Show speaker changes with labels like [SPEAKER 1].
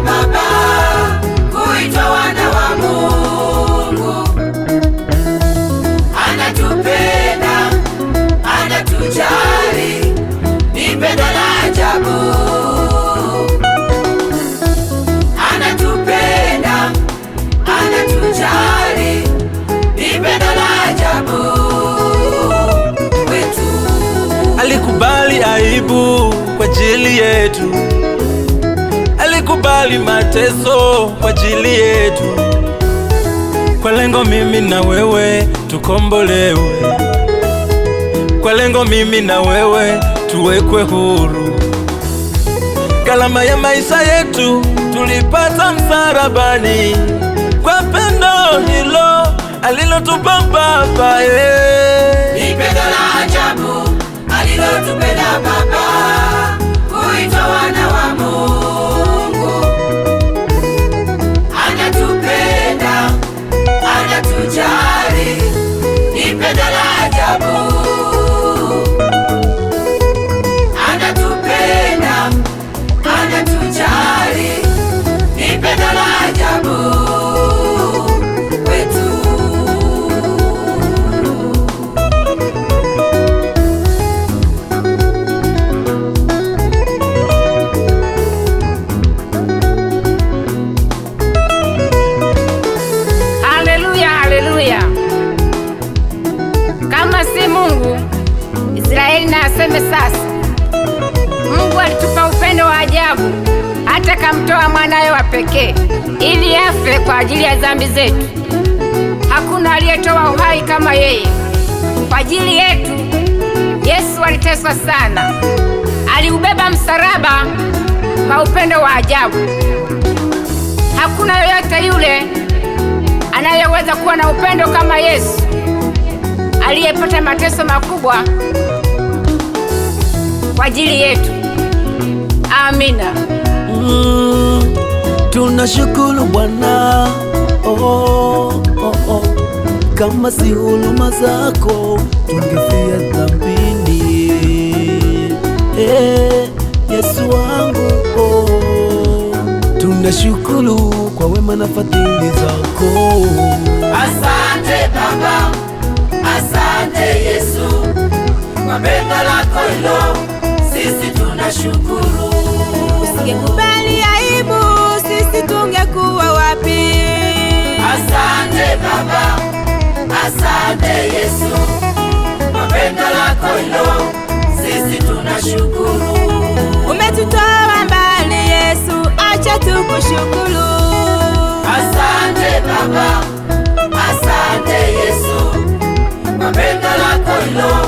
[SPEAKER 1] Baba kuitwa wana wa Mungu. Anatupenda, anatujali, ni pendo la ajabu. Anatupenda, anatujali, ni pendo la ajabu kwetu.
[SPEAKER 2] Alikubali aibu kwa ajili yetu, alikubali mateso kwa ajili yetu, kwa lengo mimi na wewe tukombolewe, kwa lengo mimi na wewe tuwekwe huru. Gharama ya maisha yetu tulipata msalabani, kwa pendo hilo alilotupa Baba.
[SPEAKER 1] Ni pendo la ajabu alilotupenda Baba kuitwa wana wa Mungu. Anatupenda, anatujali, ni pendo la ajabu. Anatupenda, anatujali, ni pendo la ajabu kwetu.
[SPEAKER 3] Kama si Mungu, Israeli na aseme sasa. Mungu alitupa upendo wa ajabu hata kamtoa mwanawe wa pekee ili afe kwa ajili ya dhambi zetu. Hakuna aliyetoa uhai kama yeye. Kwa ajili yetu Yesu aliteswa sana, aliubeba msalaba kwa upendo wa ajabu. Hakuna yoyote yule anayeweza kuwa na upendo kama Yesu aliyepata mateso makubwa kwa ajili yetu. Amina.
[SPEAKER 4] Tunashukuru Bwana, kama si huruma zako tungefia dhambini. Yesu wangu, tunashukuru kwa wema na fadhili zako.
[SPEAKER 1] Asante Baba, asante Yesu, kwa pendo lako hilo sisi tunashukuru.
[SPEAKER 5] Usingekubali aibu, sisi tungekuwa wapi?
[SPEAKER 1] Asante Baba, asante Yesu, kwa pendo lako hilo sisi tunashukuru.
[SPEAKER 5] Umetutoa mbali Yesu, acha tukushukuru.
[SPEAKER 1] Asante Baba, asante Yesu, kwa pendo lako hilo